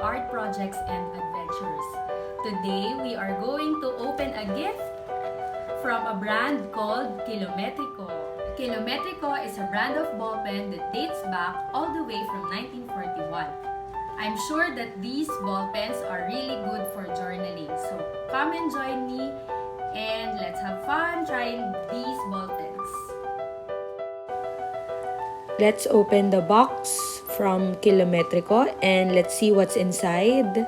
art projects and adventures. Today, we are going to open a gift from a brand called Kilometrico. Kilometrico is a brand of ballpen that dates back all the way from 1941. I'm sure that these ballpens are really good for journaling. So come and join me and let's have fun trying these ballpens. Let's open the box from Kilometrico and let's see what's inside.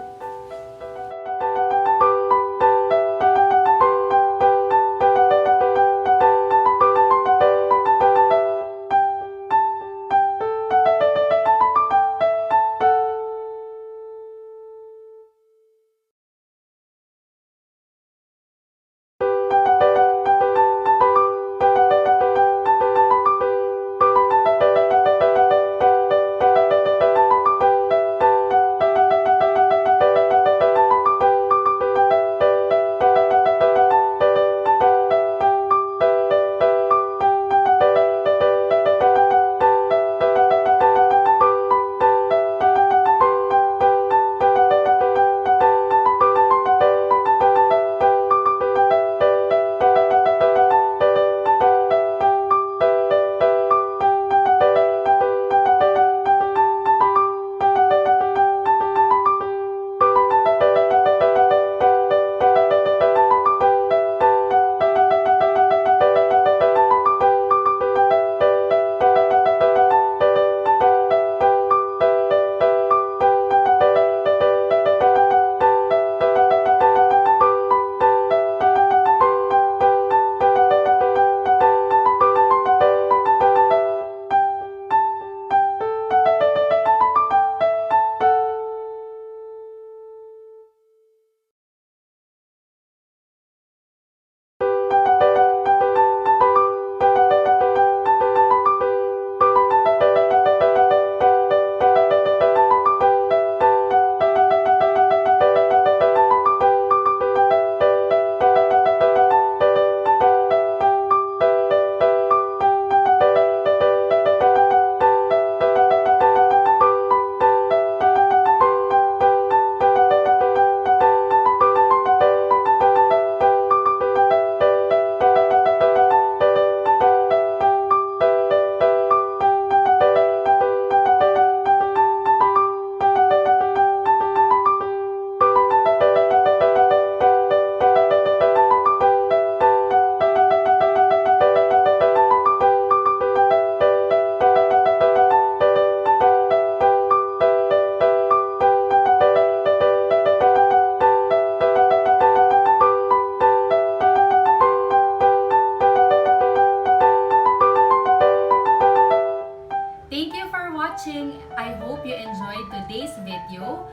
Thank you for watching. I hope you enjoyed today's video.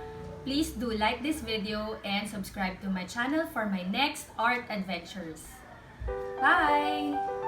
Please do like this video and subscribe to my channel for my next art adventures. Bye!